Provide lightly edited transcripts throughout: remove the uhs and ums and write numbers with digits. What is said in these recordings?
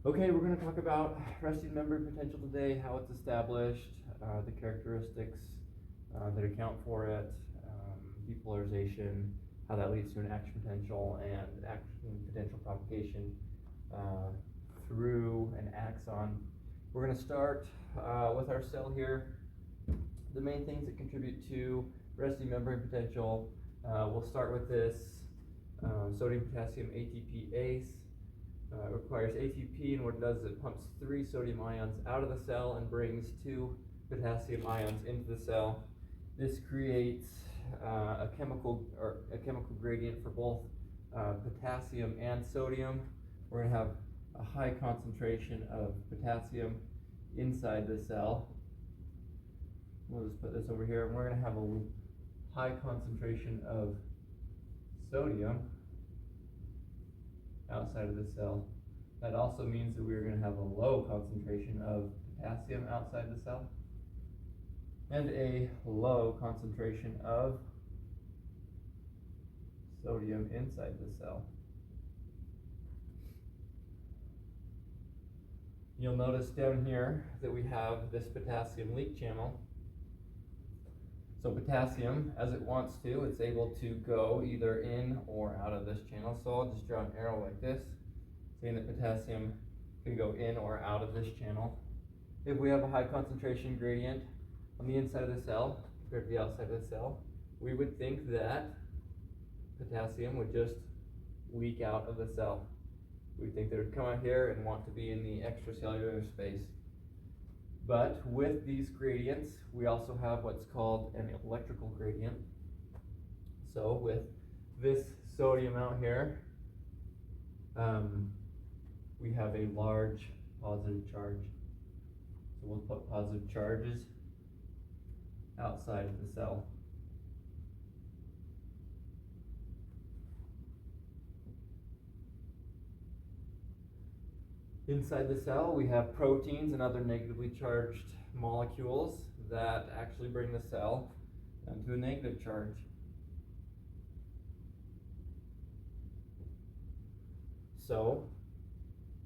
Okay, we're going to talk about resting membrane potential today, how it's established, the characteristics that account for it, depolarization, how that leads to an action potential and action potential propagation through an axon. We're going to start with our cell here. The main things that contribute to resting membrane potential, we'll start with this sodium potassium ATPase. It requires ATP, and what it does is it pumps 3 sodium ions out of the cell and brings 2 potassium ions into the cell. This creates a chemical gradient for both potassium and sodium. We're going to have a high concentration of potassium inside the cell. We'll just put this over here, and we're going to have a high concentration of sodium outside of the cell. That also means that we're going to have a low concentration of potassium outside the cell and a low concentration of sodium inside the cell. You'll notice down here that we have this potassium leak channel. So potassium, as it wants to, it's able to go either in or out of this channel. So I'll just draw an arrow like this, saying that potassium can go in or out of this channel. If we have a high concentration gradient on the inside of the cell compared to the outside of the cell, we would think that potassium would just leak out of the cell. We think that it would come out here and want to be in the extracellular space. But with these gradients, we also have what's called an electrical gradient. So with this sodium out here, we have a large positive charge. So we'll put positive charges outside of the cell. Inside the cell, we have proteins and other negatively charged molecules that actually bring the cell to a negative charge. So,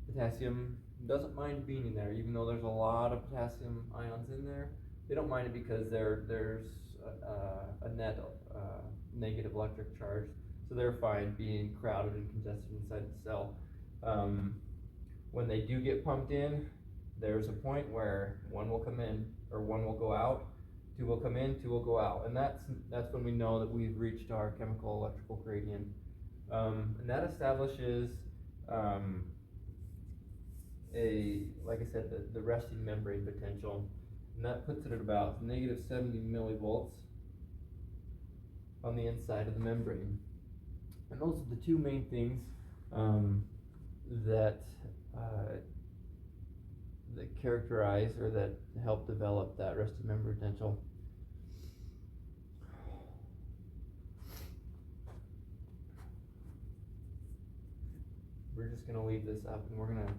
potassium doesn't mind being in there, even though there's a lot of potassium ions in there. They don't mind it because there's a net negative electric charge, so they're fine being crowded and congested inside the cell. When they do get pumped in, there's a point where one will come in or one will go out, 2 will come in, 2 will go out, and that's when we know that we've reached our chemical electrical gradient, and that establishes like I said, the resting membrane potential, and that puts it at about negative 70 millivolts on the inside of the membrane. And those are the 2 main things that characterize or that help develop that resting membrane potential. We're just going to leave this up, and we're going to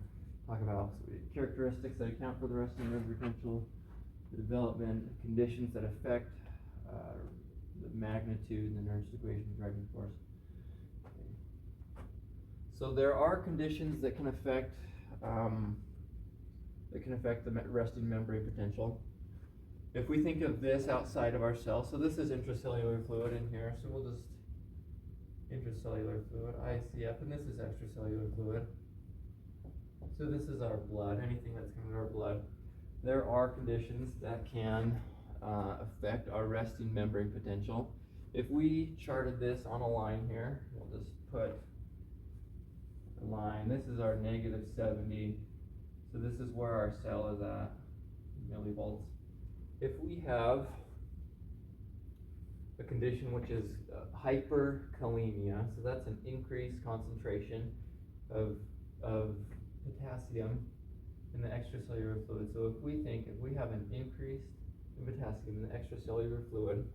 talk about characteristics that account for the resting membrane potential, the development conditions that affect the magnitude and the Nernst equation driving force. Okay. So there are conditions that can affect the resting membrane potential. If we think of this outside of our cell, so this is intracellular fluid in here, so we'll just intracellular fluid, ICF, and this is extracellular fluid. So this is our blood, anything that's coming to our blood. There are conditions that can affect our resting membrane potential. If we charted this on a line here, we'll just put a line. This is our negative 70. So this is where our cell is at, millivolts. If we have a condition which is hyperkalemia, so that's an increased concentration of potassium in the extracellular fluid. So if we have an increase in potassium in the extracellular fluid,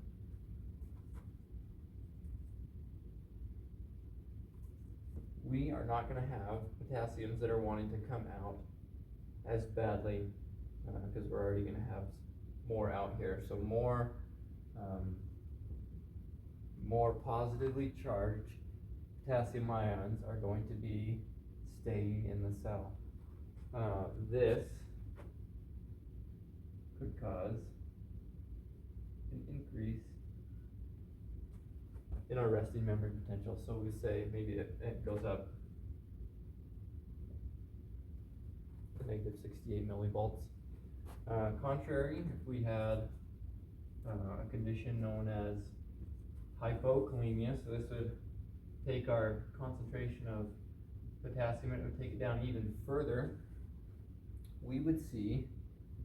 we are not going to have potassiums that are wanting to come out as badly because we're already going to have more out here. So more positively charged potassium ions are going to be staying in the cell. this could cause an increase in our resting membrane potential. So we say maybe it goes up to negative 68 millivolts. Contrary, if we had a condition known as hypokalemia, so this would take our concentration of potassium and it would take it down even further, we would see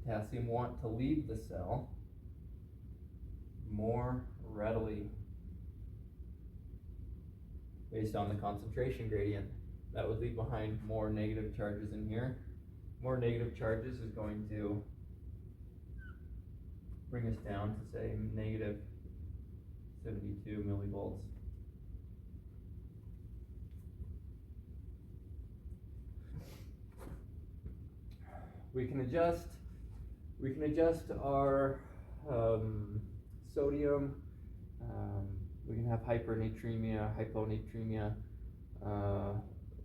potassium want to leave the cell more readily based on the concentration gradient. That would leave behind more negative charges in here. More negative charges is going to bring us down to say negative 72 millivolts. We can adjust our sodium. We can have hypernatremia, hyponatremia.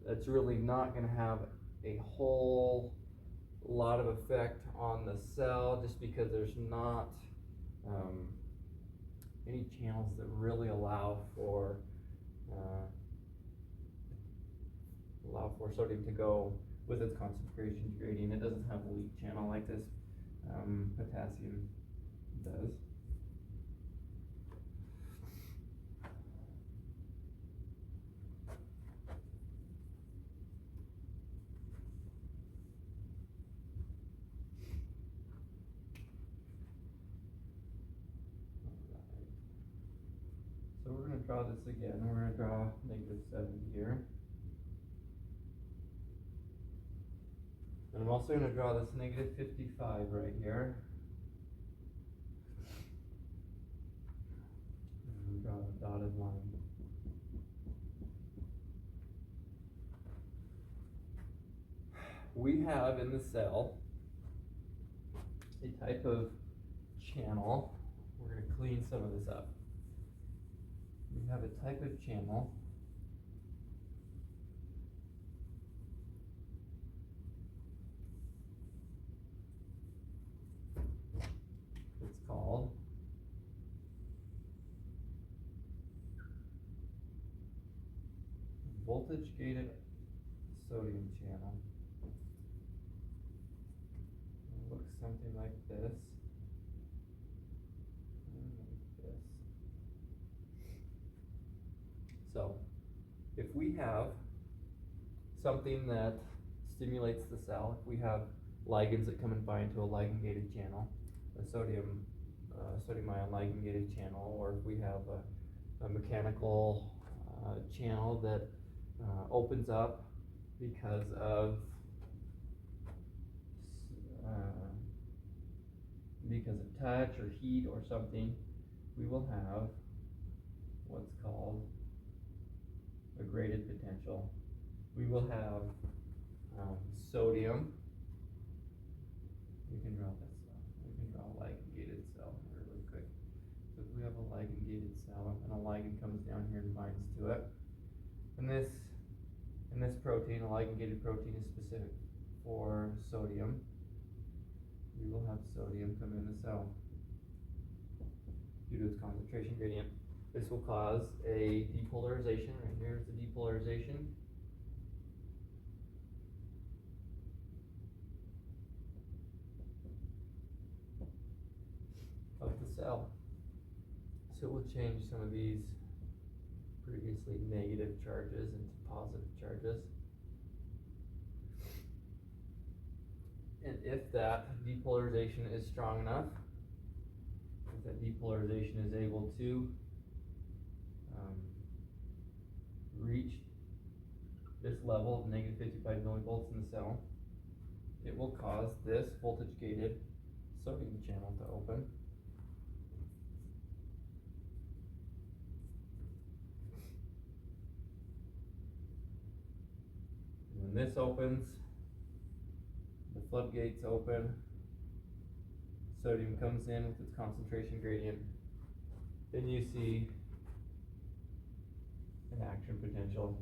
That's really not going to have a whole lot of effect on the cell, just because there's not any channels that really allow for sodium to go with its concentration gradient. It doesn't have a leak channel like this potassium does. So we're going to draw this again. We're going to draw negative 70 here. And I'm also going to draw this negative 55 right here. And draw a dotted line. We have in the cell a type of channel. We're going to clean some of this up. We have a type of channel it's called voltage gated sodium channel. It looks something like this. So, if we have something that stimulates the cell, if we have ligands that come and bind to a ligand-gated channel, a sodium ion ligand-gated channel, or if we have a mechanical channel that opens up because of touch or heat or something, we will have what's called a graded potential. We will have sodium. We can draw this. We can draw a ligand-gated cell really quick. So if we have a ligand-gated cell and a ligand comes down here and binds to it, and this protein, a ligand-gated protein, is specific for sodium. We will have sodium come in the cell due to its concentration gradient. This will cause a depolarization. Right here is the depolarization. Of the cell. So it will change some of these previously negative charges into positive charges. And if that depolarization is strong enough, if that depolarization is able to reach this level of negative 55 millivolts in the cell, it will cause this voltage gated sodium channel to open. And when this opens, the floodgates open, sodium comes in with its concentration gradient, then you see an action potential.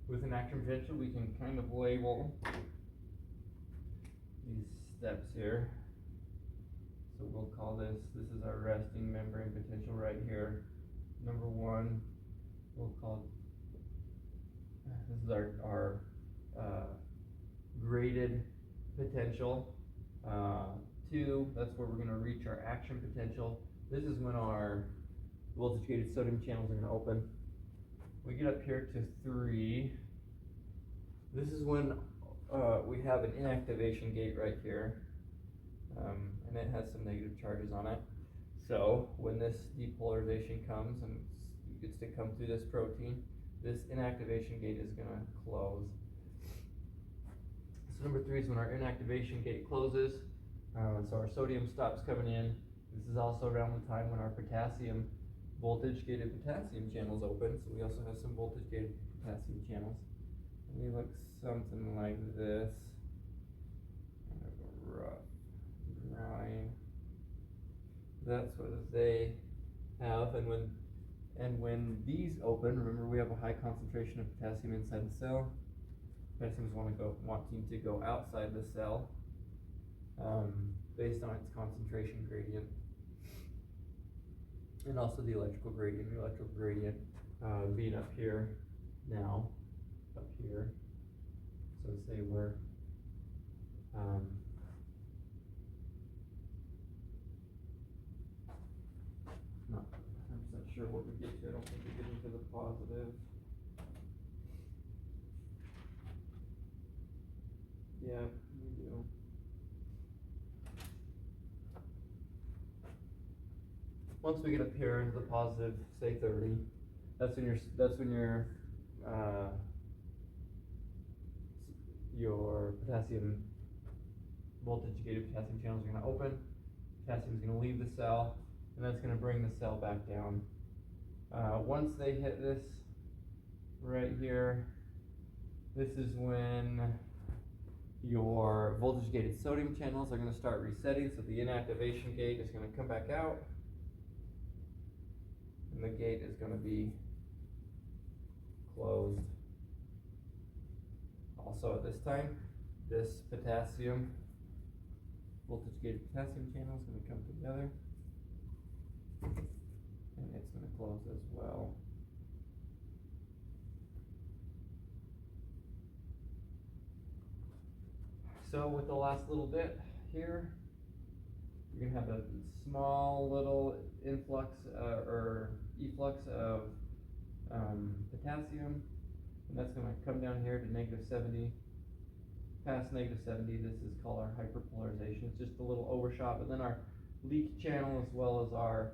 With an action potential, we can kind of label these steps here. So we'll call this is our resting membrane potential right here. Number one, we'll call, this is our graded potential. Two, that's where we're gonna reach our action potential. This is when our voltage gated sodium channels are gonna open. We get up here to 3. This is when we have an inactivation gate right here, and it has some negative charges on it. So when this depolarization comes and it gets to come through this protein, this inactivation gate is going to close. So number 3 is when our inactivation gate closes, so our sodium stops coming in. This is also around the time when our potassium voltage gated potassium channels open. So we also have some voltage gated potassium channels. And they look something like this. Kind of a rough drawing. That's what they have, and when these open, remember we have a high concentration of potassium inside the cell. Potassium is wanting to go outside the cell, based on its concentration gradient, and also the electrical gradient. The electrical gradient being up here now, up here. So say we're not 100% sure what we get to. I don't think we get into the positive. Yeah, we do. Once we get up here into the positive, say 30, that's when your potassium voltage gated potassium channels are going to open. Potassium is going to leave the cell, and that's going to bring the cell back down. Once they hit this right here, this is when your voltage gated sodium channels are going to start resetting. So the inactivation gate is going to come back out, and the gate is going to be closed. Also at this time, this potassium voltage gated potassium channel is going to come together, and it's going to close as well. So with the last little bit here, you're going to have a small little influx or efflux of potassium, and that's going to come down here to -70. Past -70, this is called our hyperpolarization. It's just a little overshot, but then our leak channel as well as our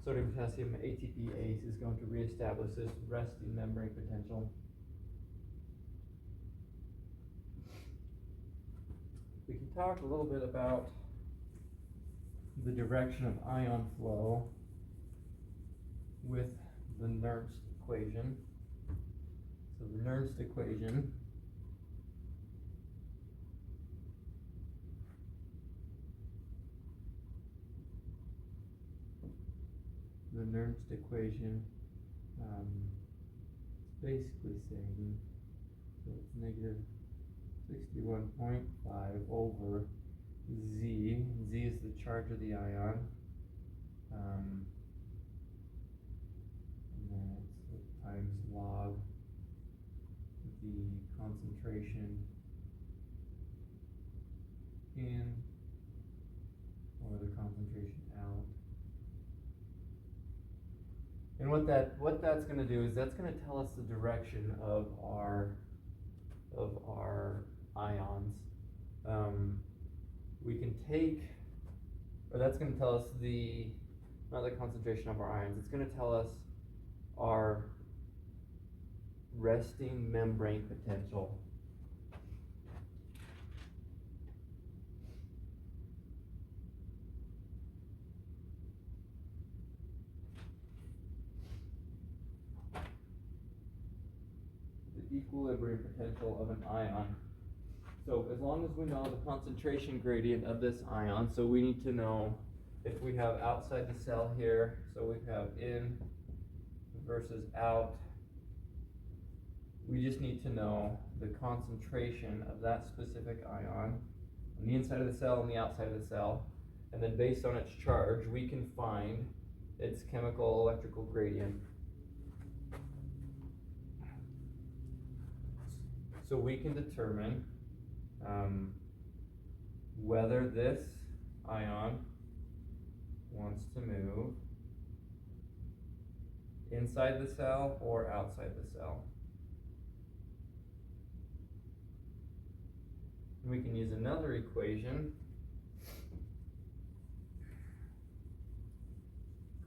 sodium potassium ATPase is going to reestablish this resting membrane potential. We can talk a little bit about the direction of ion flow with the Nernst equation. So the Nernst equation basically saying, so it's negative 61.5 over Z. Z is the charge of the ion. And then it's times log the concentration in or the concentration out. And what that's going to do is that's going to tell us the direction of our ions. We can take, or that's going to tell us not the concentration of our ions, it's going to tell us our resting membrane potential. The equilibrium potential of an ion. So as long as we know the concentration gradient of this ion, so we need to know if we have outside the cell here, so we have in versus out, we just need to know the concentration of that specific ion on the inside of the cell and the outside of the cell. And then based on its charge, we can find its chemical electrical gradient. So we can determine whether this ion wants to move inside the cell or outside the cell. We can use another equation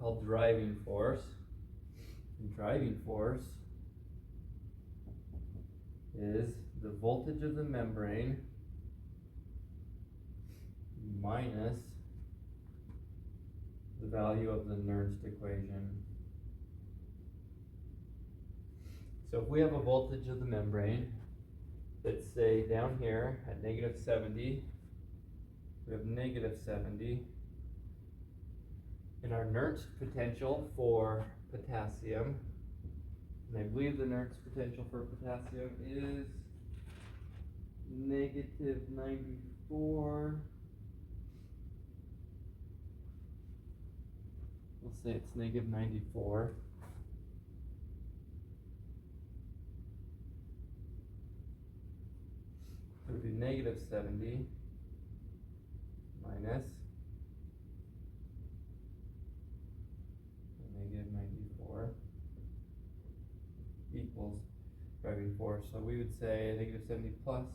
called driving force. And driving force is the voltage of the membrane minus the value of the Nernst equation. So if we have a voltage of the membrane that's, say, down here at -70, we have -70, and our Nernst potential for potassium, and I believe the Nernst potential for potassium is -94. We'll say it's -94. So we do -70 minus -94 equals driving force. So we would say -70 plus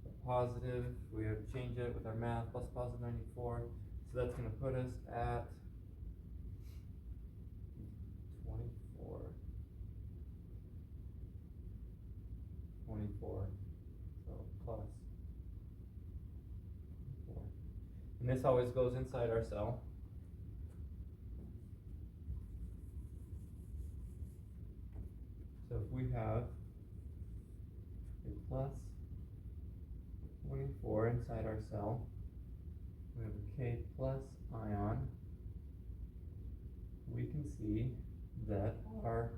a positive, we would change it with our math, plus +94. So that's going to put us at 24, so plus 4. And this always goes inside our cell. So if we have a plus 24 inside our cell, we have a K plus ion, we can see that our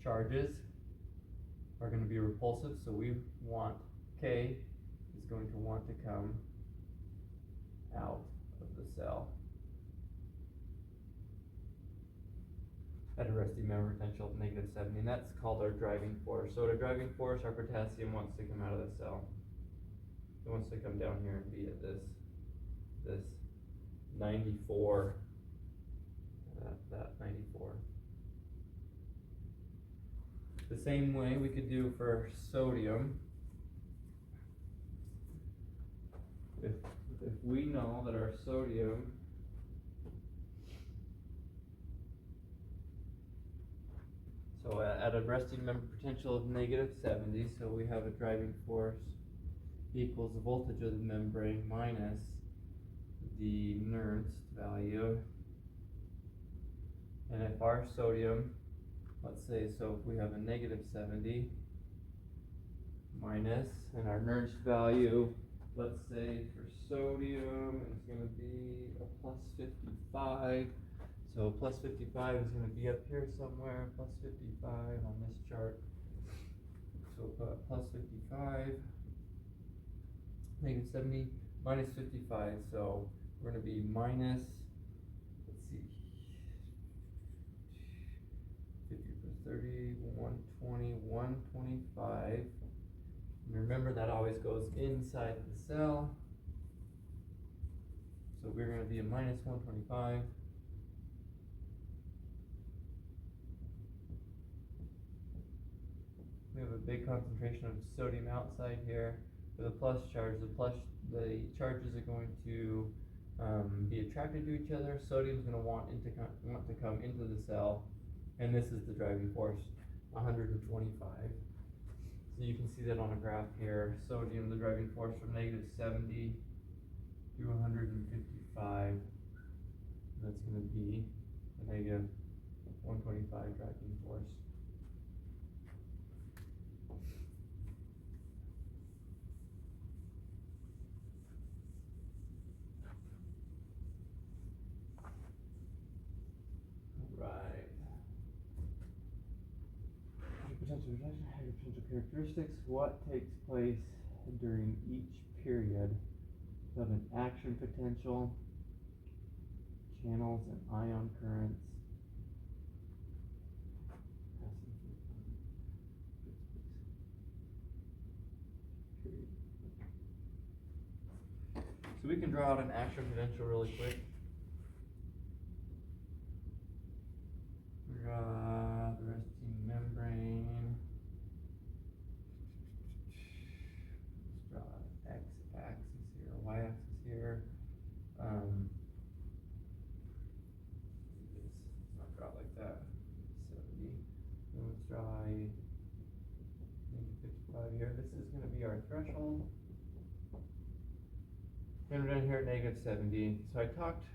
charges are going to be repulsive, so we want K is going to want to come out of the cell at a resting membrane potential of -70, and that's called our driving force. So at a driving force, our potassium wants to come out of the cell. It wants to come down here and be at this 94, that 94. The same way we could do for sodium. If we know that our sodium so at a resting membrane potential of -70, so we have a driving force equals the voltage of the membrane minus the Nernst value. And if our sodium, let's say, so if we have a -70 minus, and our Nernst value, let's say for sodium is going to be a +55. So +55 is going to be up here somewhere, +55 on this chart. So +55, -70 minus 55. So we're going to be minus, let's see, 50 plus 30, 120, 125. And remember that always goes inside the cell. So we're going to be a minus 125. We have a big concentration of sodium outside here with a plus charge. The charges are going to be attracted to each other. Sodium is going to want to come into the cell, and this is the driving force, 125. So you can see that on a graph here. Sodium, the driving force from -70 to 155. That's going to be a -125 driving force. potential reduction, potential characteristics. What takes place during each period of an action potential, channels and ion currents. So we can draw out an action potential really quick. Draw the resting membrane. Let's draw x-axis here, y-axis here. Let's not draw it like that. 70. And let's draw a -55 here. This is going to be our threshold. And we're down here at -70. So I talked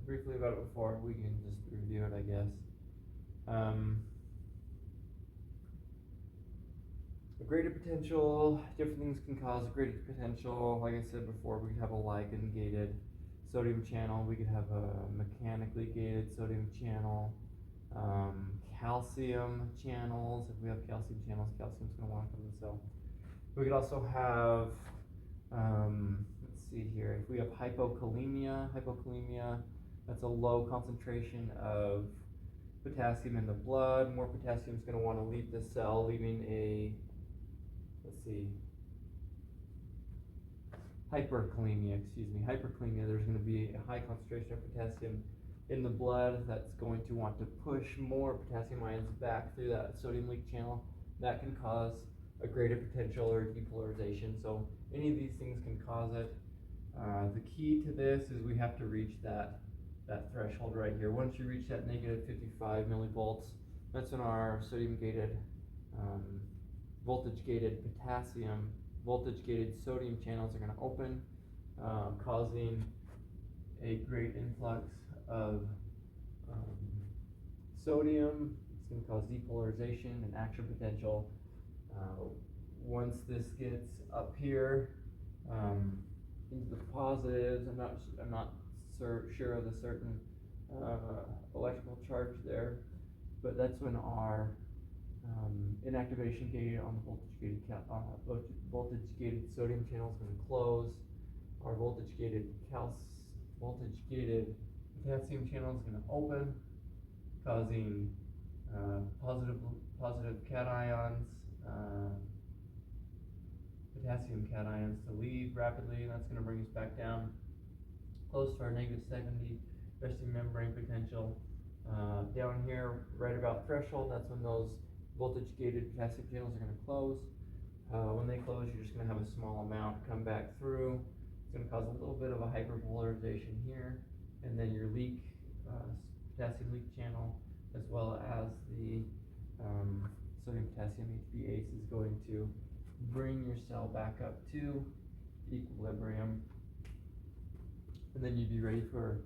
briefly about it before. We can just review it, I guess. A graded potential, different things can cause a graded potential. Like I said before, we could have a ligand gated sodium channel, we could have a mechanically gated sodium channel, calcium channels. If we have calcium channels, calcium's going to walk on the cell. We could also have, let's see here, if we have hypokalemia, that's a low concentration of potassium in the blood. More potassium is going to want to leave the cell, leaving a, let's see, hyperkalemia, there's going to be a high concentration of potassium in the blood that's going to want to push more potassium ions back through that sodium leak channel. That can cause a graded potential or depolarization. So any of these things can cause it. The key to this is we have to reach that threshold right here. Once you reach that -55 millivolts, that's when our sodium gated, voltage gated potassium, voltage gated sodium channels are going to open, causing a great influx of sodium. It's going to cause depolarization and action potential. Once this gets up here into the positives, I'm not sure of the certain electrical charge there, but that's when our inactivation gate on the voltage gated sodium channel is going to close. Our voltage gated potassium channel is going to open, causing positive cations, potassium cations to leave rapidly, and that's going to bring us back down close to our -70 resting membrane potential. Down here, right about threshold, that's when those voltage gated potassium channels are going to close. When they close, you're just going to have a small amount come back through. It's going to cause a little bit of a hyperpolarization here, and then your leak, potassium leak channel, as well as the sodium potassium HBase is going to bring your cell back up to equilibrium, and then you'd be ready for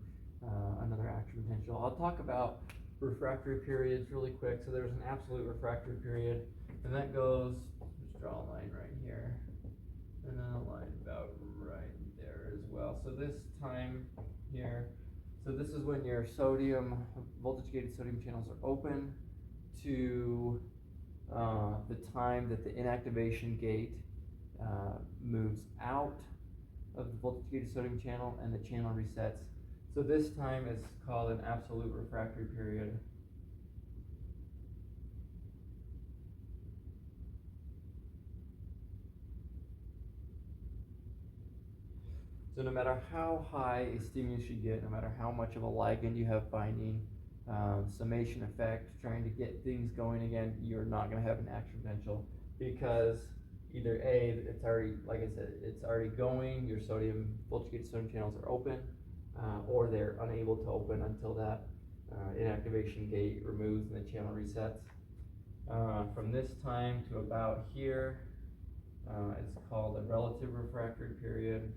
another action potential. I'll talk about refractory periods really quick. So there's an absolute refractory period, and that goes, just draw a line right here, and then a line about right there as well. So this time here, so this is when your sodium, voltage gated sodium channels are open to the time that the inactivation gate moves out of the voltage gated sodium channel and the channel resets. So this time is called an absolute refractory period. So no matter how high a stimulus you get, no matter how much of a ligand you have binding, summation effect, trying to get things going again, you're not going to have an action potential, because either A, it's already, like I said, it's already going, your sodium, voltage gated sodium channels are open, or they're unable to open until that inactivation gate removes and the channel resets. From this time to about here, it's called a relative refractory period.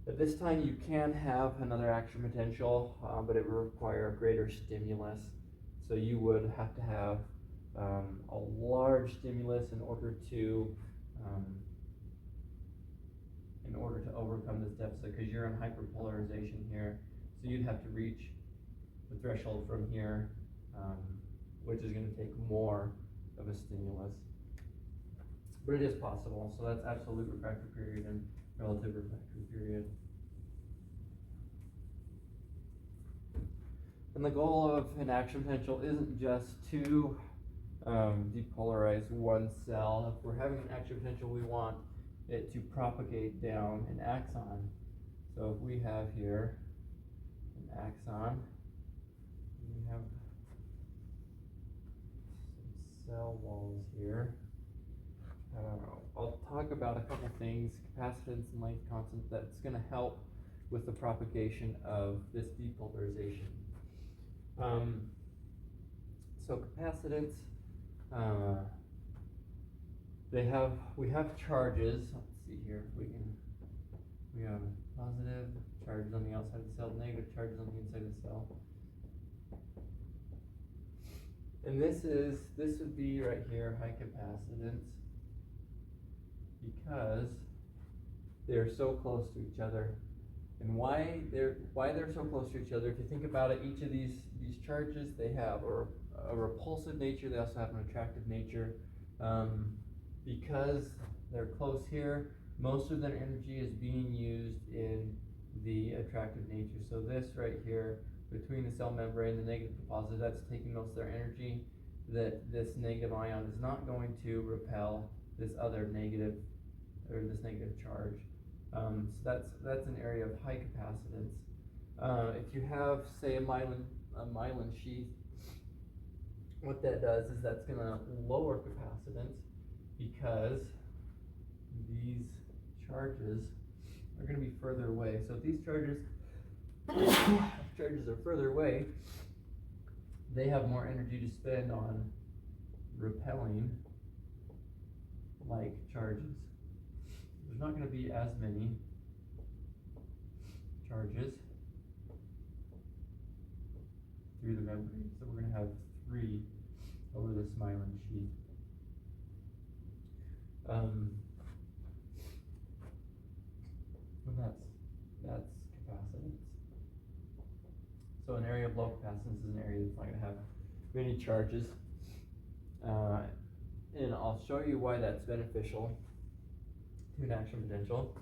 At this time, you can have another action potential, but it would require a greater stimulus. So you would have to have a large stimulus in order to overcome this deficit, because you're in hyperpolarization here. So you'd have to reach the threshold from here, which is going to take more of a stimulus. But it is possible, so that's absolute refractory period and relative refractory period. And the goal of an action potential isn't just to depolarize one cell. If we're having an action potential, we want it to propagate down an axon. So if we have here an axon, we have some cell walls here. I'll talk about a couple things, capacitance and length constant, that's going to help with the propagation of this depolarization. So capacitance, we have charges. Let's see here if we have positive charges on the outside of the cell, negative charges on the inside of the cell. And this would be right here, high capacitance, because they're so close to each other. And why they're so close to each other, if you think about it, each of these charges, they have a repulsive nature, they also have an attractive nature. Because they're close here, most of their energy is being used in the attractive nature. So this right here, between the cell membrane, the negative to positive, that's taking most of their energy. That this negative ion is not going to repel this other negative, or this negative charge. So that's an area of high capacitance. If you have, say, a myelin sheath, what that does is that's going to lower capacitance, because these charges are going to be further away. So if these charges are further away, they have more energy to spend on repelling like charges. There's not going to be as many charges through the membrane. So we're going to have 3 over this myelin sheath. And that's capacitance. So an area of low capacitance is an area that's not going to have many charges. And I'll show you why that's beneficial to an action potential.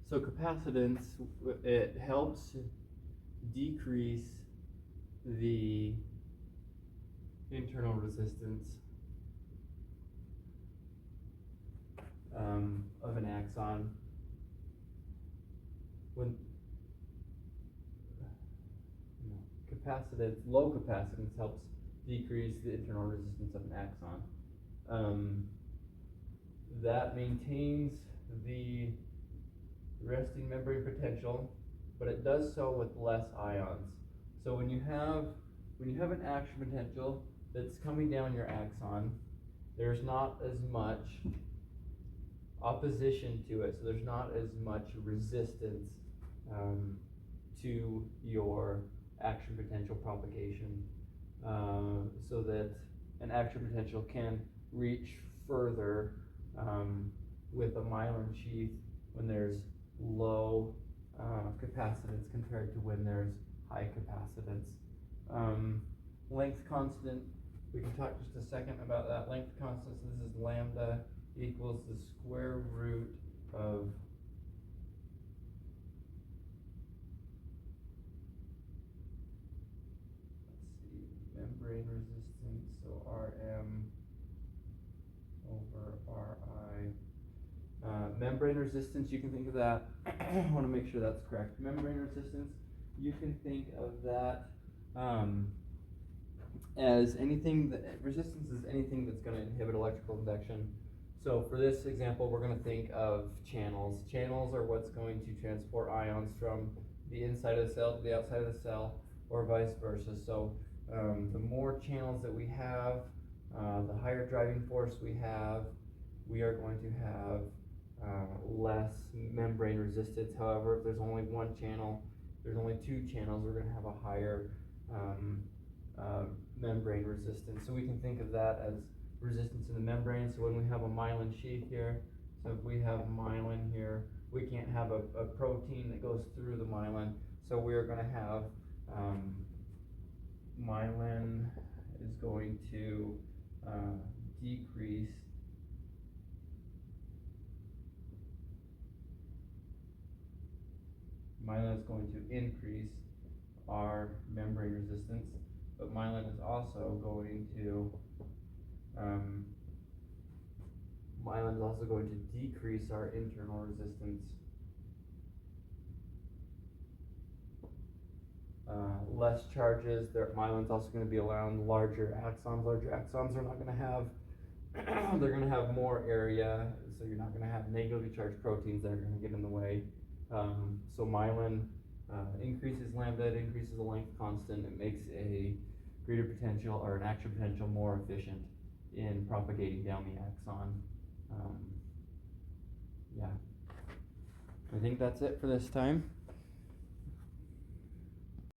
So capacitance, it helps decrease the internal resistance of an axon. When low capacitance helps decrease the internal resistance of an axon. That maintains the resting membrane potential, but it does so with less ions. So when you have an action potential that's coming down your axon, there's not as much opposition to it, so there's not as much resistance to your action potential propagation, so that an action potential can reach further with a myelin sheath when there's low capacitance compared to when there's high capacitance. Length constant, we can talk just a second about that. Length constant, so this is lambda equals the square root of membrane resistance, so Rm over Ri. Membrane resistance, you can think of that, I wanna make sure that's correct. Membrane resistance, you can think of that, as anything that, resistance is anything that's gonna inhibit electrical conduction. So for this example, we're gonna think of channels. Channels are what's going to transport ions from the inside of the cell to the outside of the cell, or vice versa. So the more channels that we have, the higher driving force we have, we are going to have less membrane resistance. However, if there's only one channel, there's only two channels, we're gonna have a higher membrane resistance. So we can think of that as resistance in the membrane. So when we have a myelin sheath here, so if we have myelin here, we can't have a protein that goes through the myelin. So we're gonna have myelin is going to decrease myelin is going to increase our membrane resistance, but myelin is also going to decrease our internal resistance. Less charges, myelin's also going to be around larger axons. Larger axons are not going to have, they're going to have more area, so you're not going to have negatively charged proteins that are going to get in the way. So myelin increases lambda, it increases the length constant, it makes a greater potential or an action potential more efficient in propagating down the axon. Yeah, I think that's it for this time.